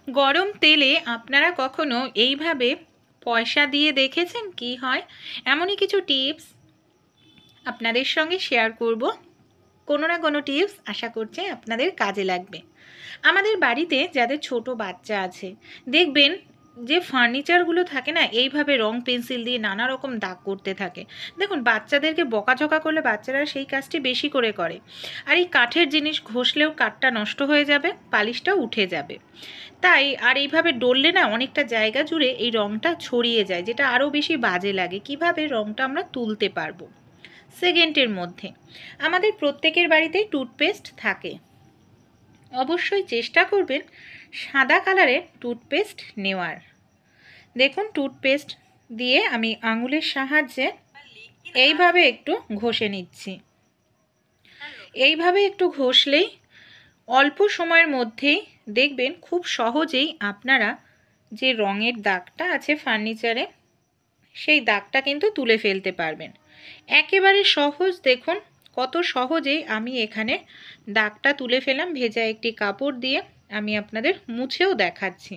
গরম তেলে আপনারা কখনো এইভাবে পয়সা দিয়ে দেখেছেন কি হয়? এমনই কিছু টিপস আপনাদের সঙ্গে শেয়ার করব। কোনো না কোনো টিপস আশা করছি আপনাদের কাজে লাগবে। আমাদের বাড়িতে যাদের ছোট বাচ্চা আছে, দেখবেন যে ফার্নিচারগুলো থাকে না, এইভাবে রং পেন্সিল দিয়ে নানা রকম দাগ করতে থাকে। দেখুন, বাচ্চাদেরকে বকাঝকা করলে বাচ্চারা সেই কাজটি বেশি করে করে। আর এই কাঠের জিনিস ঘষলেও কাঠটা নষ্ট হয়ে যাবে, পালিশটাও উঠে যাবে। তাই আর এইভাবে ডললে না অনেকটা জায়গা জুড়ে এই রংটা ছড়িয়ে যায়, যেটা আরও বেশি বাজে লাগে। কিভাবে রংটা আমরা তুলতে পারবো সেকেন্ডের মধ্যে? আমাদের প্রত্যেকের বাড়িতেই টুথপেস্ট থাকে। অবশ্যই চেষ্টা করবেন সাদা কালারের টুথপেস্ট নেওয়ার। দেখুন, টুথপেস্ট দিয়ে আমি আঙুলের সাহায্যে এইভাবে একটু ঘষে নিচ্ছি। এইভাবে একটু ঘষলেই অল্প সময়ের মধ্যেই দেখবেন খুব সহজেই আপনারা যে রঙের দাগটা আছে ফার্নিচারে, সেই দাগটা কিন্তু তুলে ফেলতে পারবেন। একেবারে সহজ। দেখুন কত সহজেই আমি এখানে দাগটা তুলে ফেলাম ভেজা একটি কাপড় দিয়ে। আমি আপনাদের মুছেও দেখাচ্ছি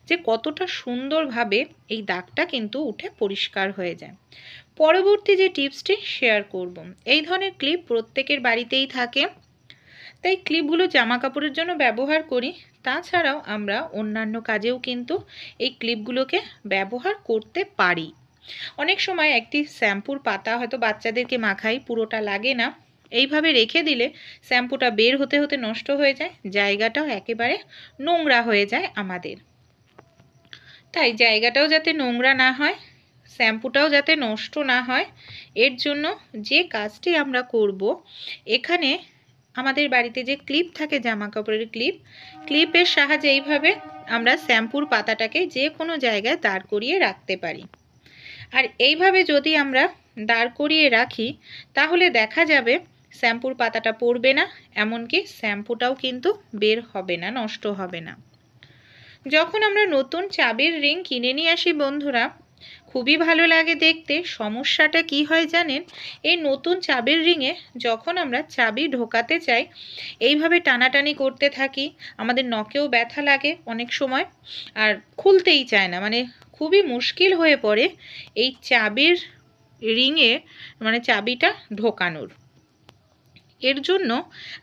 যে কতটা সুন্দরভাবে এই দাগটা কিন্তু উঠে পরিষ্কার হয়ে যায়। পরবর্তী যে টিপসটি শেয়ার করব, এই ধরনের ক্লিপ প্রত্যেকের বাড়িতেই থাকে, তাই ক্লিপগুলো জামা কাপড়ের জন্য ব্যবহার করি। তাছাড়াও আমরা অন্যান্য কাজেও কিন্তু এই ক্লিপগুলোকে ব্যবহার করতে পারি। অনেক সময় একটি শ্যাম্পুর পাতা হয়তো বাচ্চাদেরকে মাখাই, পুরোটা লাগে না, এইভাবে রেখে দিলে শ্যাম্পুটা বের হতে হতে নষ্ট হয়ে যায়, জায়গাটাও একেবারে নোংরা হয়ে যায় আমাদের। তাই জায়গাটাও যাতে নোংরা না হয়, শ্যাম্পুটাও যাতে নষ্ট না হয়, এর জন্য যে কাজটি আমরা করব, এখানে আমাদের বাড়িতে যে ক্লিপ থাকে, জামা কাপড়ের ক্লিপের সাহায্যে এইভাবে আমরা শ্যাম্পুর পাতাটাকে যে কোনো জায়গায় দাঁড় করিয়ে রাখতে পারি। আর এইভাবে যদি আমরা দাঁড় করিয়ে রাখি, তাহলে দেখা যাবে শ্যাম্পুর পাতাটা পড়বে না, এমনকি শ্যাম্পুটাও কিন্তু বের হবে না, নষ্ট হবে না। যখন আমরা নতুন চাবির রিং কিনে নিয়ে আসি বন্ধুরা, খুবই ভালো লাগে দেখতে। সমস্যাটা কি হয় জানেন? এই নতুন চাবির রিংয়ে যখন আমরা চাবি ঢোকাতে চাই, এইভাবে টানাটানি করতে থাকি, আমাদের নখেও ব্যথা লাগে অনেক সময়, আর খুলতেই চায় না, মানে খুবই মুশকিল হয়ে পড়ে এই চাবির রিংয়ে মানে চাবিটা ঢোকানোর। এর জন্য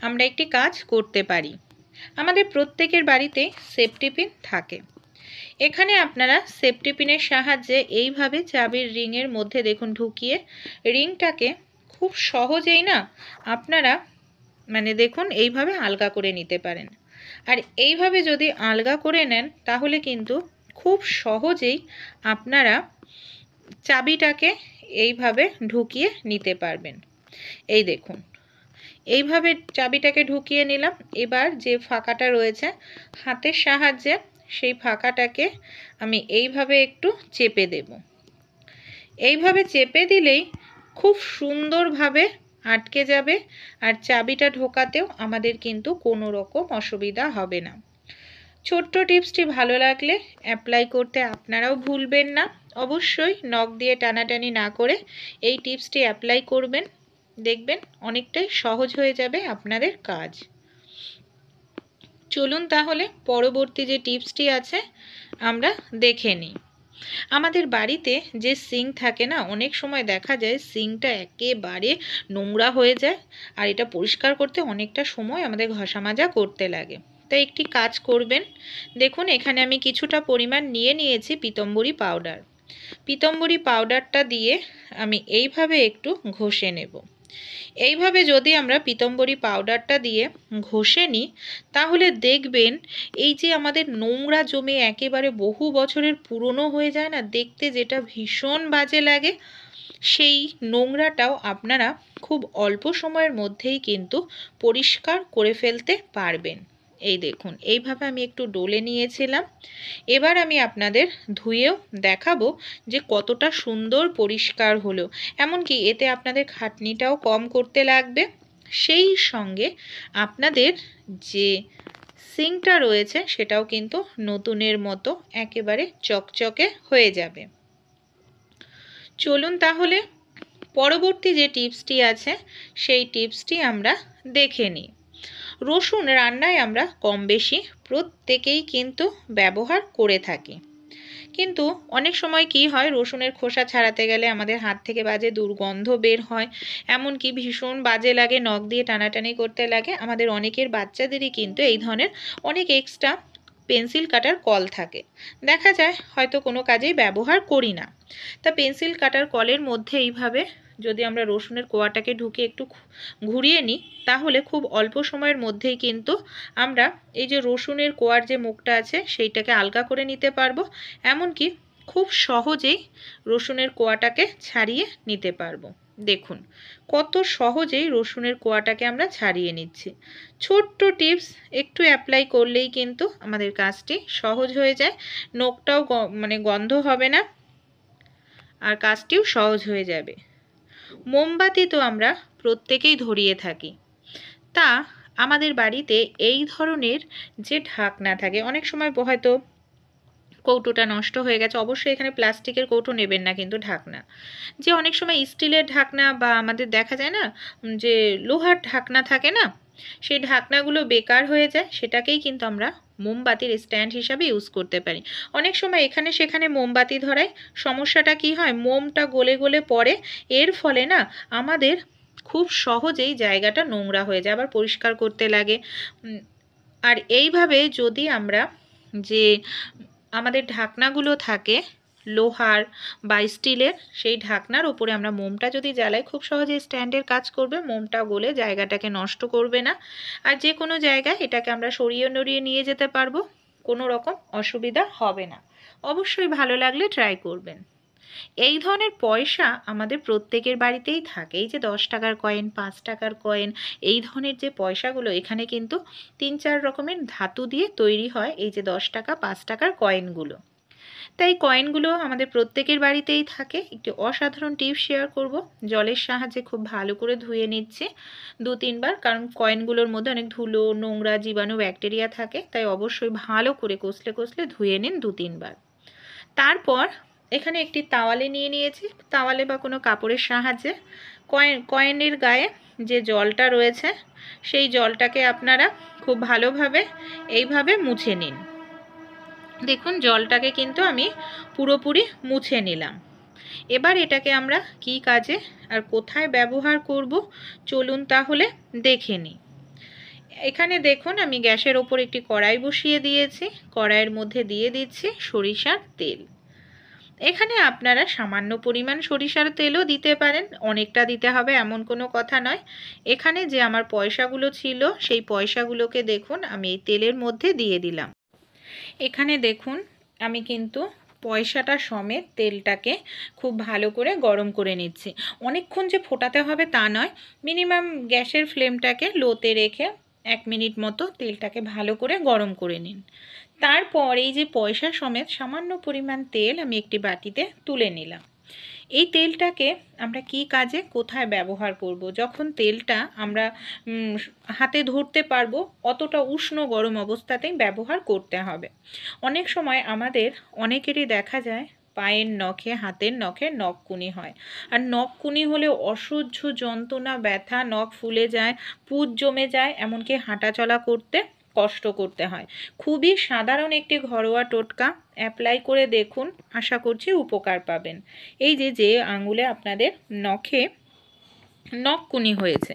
আমরা একটি কাজ করতে পারি। আমাদের প্রত্যেকের বাড়িতে সেফটি পিন থাকে। এখানে আপনারা সেফটি পিনের সাহায্যে এইভাবে চাবির রিংয়ের মধ্যে দেখুন ঢুকিয়ে রিংটাকে খুব সহজেই না আপনারা মানে দেখুন এইভাবে আলগা করে নিতে পারেন। আর এইভাবে যদি আলগা করে নেন, তাহলে কিন্তু খুব সহজেই আপনারা চাবিটাকে এইভাবে ঢুকিয়ে নিতে পারবেন। এই দেখুন, এইভাবে চাবিটাকে ঢুকিয়ে নিলাম। এবার যে ফাঁকাটা রয়েছে হাতের সাহায্যে, সেই ফাঁকাটাকে আমি এইভাবে একটু চেপে দেব। এইভাবে চেপে দিলেই খুব সুন্দরভাবে আটকে যাবে, আর চাবিটা ঢোকাতেও আমাদের কিন্তু কোনো রকম অসুবিধা হবে না। ছোট্ট টিপসটি ভালো লাগলে অ্যাপ্লাই করতে আপনারাও ভুলবেন না। অবশ্যই নখ দিয়ে টানাটানি না করে এই টিপসটি অ্যাপ্লাই করবেন, দেখবেন অনেকটাই সহজ হয়ে যাবে আপনাদের কাজ। চলুন তাহলে পরবর্তী যে টিপসটি আছে আমরা দেখে নিই। আমাদের বাড়িতে যে সিঙ্ক থাকে না, অনেক সময় দেখা যায় সিঙ্কটা একেবারে নোংরা হয়ে যায়, আর এটা পরিষ্কার করতে অনেকটা সময় আমাদের ঘষা মাজা করতে লাগে। তাই একটি কাজ করবেন। দেখুন, এখানে আমি কিছুটা পরিমাণ নিয়ে নিয়েছি পিতম্বরী পাউডার। পিতম্বরী পাউডারটা দিয়ে আমি এইভাবে একটু ঘষে নেব। এইভাবে যদি আমরা পিতম্বরী পাউডারটা দিয়ে ঘষে নিই, তাহলে দেখবেন এই যে আমাদের নোংরা জমে একেবারে বহু বছরের পুরনো হয়ে যায় না, দেখতে যেটা ভীষণ বাজে লাগে, সেই নোংরাটাও আপনারা খুব অল্প সময়ের মধ্যেই কিন্তু পরিষ্কার করে ফেলতে পারবেন। এই দেখুন, এইভাবে আমি একটু ডলে নিয়েছিলাম। এবার আমি আপনাদের ধুয়েও দেখাবো যে কতটা সুন্দর পরিষ্কার হলো। এমনকি এতে আপনাদের খাটনিটাও কম করতে লাগবে, সেই সঙ্গে আপনাদের যে সিঙ্কটা রয়েছে সেটাও কিন্তু নতুনের মতো একেবারে চকচকে হয়ে যাবে। চলুন তাহলে পরবর্তী যে টিপসটি আছে সেই টিপসটি আমরা দেখে নিই। রসুন রান্নায় আমরা কম বেশি প্রত্যেকেই কিন্তু ব্যবহার করে থাকি, কিন্তু অনেক সময় কি হয়, রসুনের খোসা ছাড়াতে গেলে আমাদের হাত থেকে বাজে দুর্গন্ধ বের হয়, এমনকি ভীষণ বাজে লাগে, নখ দিয়ে টানাটানি করতে লাগে। আমাদের অনেকের বাচ্চাদেরই কিন্তু এই ধরনের অনেক এক্সট্রা পেন্সিল কাটার কল থাকে, দেখা যায় হয়তো কোনো কাজেই ব্যবহার করি না। তা পেন্সিল কাটার কলের মধ্যে এইভাবে যদি আমরা রসুনের কোয়াটাকে ঢুকে একটু ঘুরিয়ে নিই, তাহলে খুব অল্প সময়ের মধ্যেই কিন্তু আমরা এই যে রসুনের কোয়ার যে মুখটা আছে সেইটাকে আলগা করে নিতে পারবো, এমনকি খুব সহজেই রসুনের কোয়াটাকে ছাড়িয়ে নিতে পারবো। দেখুন কত সহজেই রসুনের কোয়াটাকে আমরা ছাড়িয়ে নিচ্ছি। ছোট্ট টিপস একটু অ্যাপ্লাই করলেই কিন্তু আমাদের কাজটি সহজ হয়ে যায়, নখটাও গন্ধ হবে না, আর কাজটিও সহজ হয়ে যাবে। মোমবাতি তো আমরা প্রত্যেকেই ধরিয়ে থাকি, তা আমাদের বাড়িতে এই ধরনের যে ঢাকনা থাকে, অনেক সময় হয়তো কৌটোটা নষ্ট হয়ে গেছে, অবশ্যই এখানে প্লাস্টিকের কৌটো নেবেন না, কিন্তু ঢাকনা যে অনেক সময় স্টিলের ঢাকনা বা আমাদের দেখা যায় না যে লোহার ঢাকনা থাকে না, সেই ঢাকনাগুলো বেকার হয়ে যায়, সেটাকেই কিন্তু আমরা মোমবাতির স্ট্যান্ড হিসাবে ইউজ করতে পারি। অনেক সময় এখানে সেখানে মোমবাতি ধরায় সমস্যাটা কি হয়, মোমটা গলে গলে পড়ে, এর ফলে না আমাদের খুব সহজেই জায়গাটা নোংরা হয়ে যায়, আবার পরিষ্কার করতে লাগে। আর এইভাবে যদি আমরা যে আমাদের ঢাকনাগুলো থাকে লোহার বা স্টিলের, সেই ঢাকনার উপরে আমরা মোমটা যদি জ্বালাই, খুব সহজে স্ট্যান্ডের কাজ করবে, মোমটা গলে জায়গাটাকে নষ্ট করবে না, আর যে কোনো জায়গায় এটাকে আমরা সরিয়ে নড়িয়ে নিয়ে যেতে পারবো, কোনো রকম অসুবিধা হবে না। অবশ্যই ভালো লাগলে ট্রাই করবেন। এই ধরনের পয়সা আমাদের প্রত্যেকের বাড়িতেই থাকে, এই যে 10 টাকার কয়েন, 5 টাকার কয়েন, এই ধরনের যে পয়সাগুলো এখানে কিন্তু 3-4 রকমের ধাতু দিয়ে তৈরি হয় এই যে 10 টাকা 5 টাকার কয়েনগুলো। তাই কয়েনগুলো আমাদের প্রত্যেকের বাড়িতেই থাকে। একটি অসাধারণ টিপস শেয়ার করব, জলের সাহায্যে খুব ভালো করে ধুয়ে নিচ্ছে 2-3 বার, কারণ কয়েনগুলোর মধ্যে অনেক ধুলো, নোংরা, জীবাণু, ব্যাকটেরিয়া থাকে, তাই অবশ্যই ভালো করে কষলে কষলে ধুয়ে নিন 2-3 বার। তারপর এখানে একটি তাওয়ালে নিয়ে নিয়েছি, তাওয়ালে বা কোনো কাপড়ের সাহায্যে কয়েনের গায়ে যে জলটা রয়েছে সেই জলটাকে আপনারা খুব ভালোভাবে এইভাবে মুছে নিন। দেখুন জলটাকে কিন্তু আমি পুরোপুরি মুছে নিলাম। এবার এটাকে আমরা কি কাজে আর কোথায় ব্যবহার করব চলুন তাহলে দেখে নিই। এখানে দেখুন আমি গ্যাসের ওপর একটি কড়াই বসিয়ে দিয়েছি, কড়াইয়ের মধ্যে দিয়ে দিচ্ছি সরিষার তেল। এখানে আপনারা সামান্য পরিমাণ সরিষার তেলও দিতে পারেন, অনেকটা দিতে হবে এমন কোনো কথা নয়। এখানে যে আমার পয়সাগুলো ছিল সেই পয়সাগুলোকে দেখুন আমি এই তেলের মধ্যে দিয়ে দিলাম। এখানে দেখুন আমি কিন্তু পয়সাটা সমেত তেলটাকে খুব ভালো করে গরম করে নিচ্ছি। অনেকক্ষণ যে ফোটাতে হবে তা নয়, মিনিমাম গ্যাসের ফ্লেমটাকে লোতে রেখে 1 মিনিট মতো তেলটাকে ভালো করে গরম করে নিন। তারপর এই যে পয়সা সমেত সামান্য পরিমাণ তেল আমি একটি বাটিতে তুলে নিলাম। এই তেলটাকে আমরা কি কাজে কোথায় ব্যবহার করব, যখন তেলটা আমরা হাতে ধরতে পারবো অতটা উষ্ণ গরম অবস্থাতেই ব্যবহার করতে হবে। অনেক সময় আমাদের অনেকেরই দেখা যায় পায়ের নখে, হাতের নখে নখকুনি হয়, আর নখকুনি হলে অসহ্য যন্ত্রণা, ব্যথা, নখ ফুলে যায়, পুঁজ জমে যায়, এমনকি হাঁটাচলা করতে কষ্ট করতে হয়। খুবই সাধারণ একটি ঘরোয়া টোটকা, অ্যাপ্লাই করে দেখুন, আশা করছি উপকার পাবেন। এই যে আঙুলে আপনাদের নখে নখকুনি হয়েছে,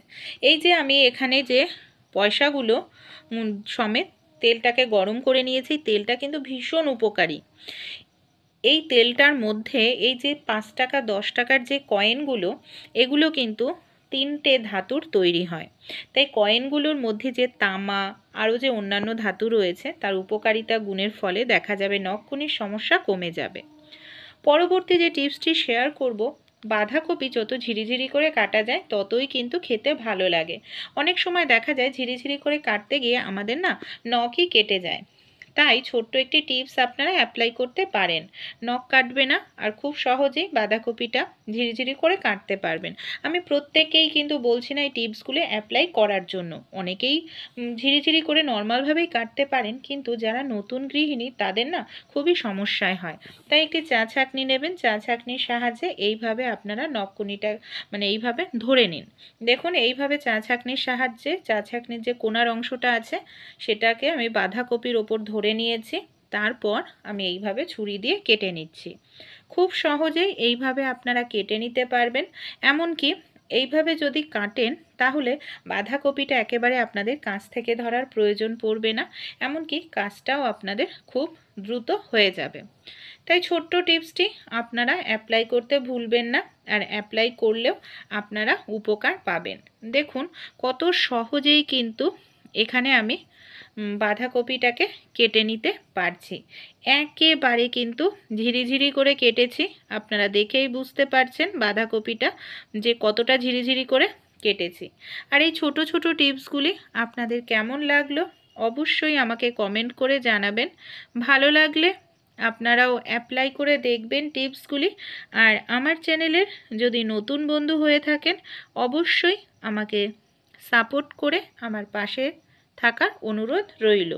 এই যে আমি এখানে যে পয়সাগুলো সমেত তেলটাকে গরম করে নিয়েছি, তেলটা কিন্তু ভীষণ উপকারী। এই তেলটার মধ্যে এই যে 5 টাকা 10 টাকার যে কয়েনগুলো, এগুলো কিন্তু 3টে ধাতুর তৈরি হয়, তাই কয়েনগুলোর মধ্যে যে তামা আরও যে অন্যান্য ধাতু রয়েছে তার উপকারিতা গুণের ফলে দেখা যাবে নখকুনির সমস্যা কমে যাবে। পরবর্তী যে টিপসটি শেয়ার করব, বাঁধাকপি যত ঝিরিঝিরি করে কাটা যায় ততই কিন্তু খেতে ভালো লাগে। অনেক সময় দেখা যায় ঝিরিঝিরি করে কাটতে গিয়ে আমাদের না নখই কেটে যায়, তাই ছোট্ট একটি টিপস আপনারা অ্যাপ্লাই করতে পারেন, নখ কাটবে না আর খুব সহজেই বাঁধাকপিটা ঝিরিঝিরি করে কাটতে পারবেন। আমি প্রত্যেককেই কিন্তু বলছি না এই টিপসগুলো অ্যাপ্লাই করার জন্য, অনেকেই ঝিরিঝিরি করে নর্মালভাবেই কাটতে পারেন, কিন্তু যারা নতুন গৃহিণী তাদের না খুবই সমস্যায় হয়। তাই একটি চা ছাঁকনি নেবেন, চা ছাঁকনির সাহায্যে এইভাবে আপনারা নখকুনিটা মানে এইভাবে ধরে নিন। দেখুন এইভাবে চা ছাঁকনির সাহায্যে চা ছাঁকনির যে কোণার অংশটা আছে সেটাকে আমি বাঁধাকপির ওপর ধরে নিয়েছি, তারপর আমি এইভাবে ছুরি দিয়ে কেটে নিচ্ছি। খুব সহজেই এইভাবে আপনারা কেটে নিতে পারবেন। এমনকি এইভাবে যদি কাটেন তাহলে বাঁধাকপিটা একেবারে আপনাদের কাছ থেকে ধরার প্রয়োজন পড়বে না, এমনকি কাজটাও আপনাদের খুব দ্রুত হয়ে যাবে। তাই ছোট্ট টিপসটি আপনারা অ্যাপ্লাই করতে ভুলবেন না, আর অ্যাপ্লাই করলেও আপনারা উপকার পাবেন। দেখুন কত সহজেই কিন্তু এখানে আমি বাঁধাকপিটাকে কেটে নিতে পারছি। একেবারে কিন্তু ঝিরিঝিরি করে কেটেছি, আপনারা দেখেই বুঝতে পারছেন বাঁধাকপিটা যে কতটা ঝিরিঝিরি করে কেটেছি। আর এই ছোট ছোট টিপসগুলি আপনাদের কেমন লাগলো অবশ্যই আমাকে কমেন্ট করে জানাবেন। ভালো লাগলে আপনারাও অ্যাপ্লাই করে দেখবেন টিপসগুলি। আর আমার চ্যানেলের যদি নতুন বন্ধু হয়ে থাকেন অবশ্যই আমাকে সাপোর্ট করে আমার পাশে থাকার অনুরোধ রইল।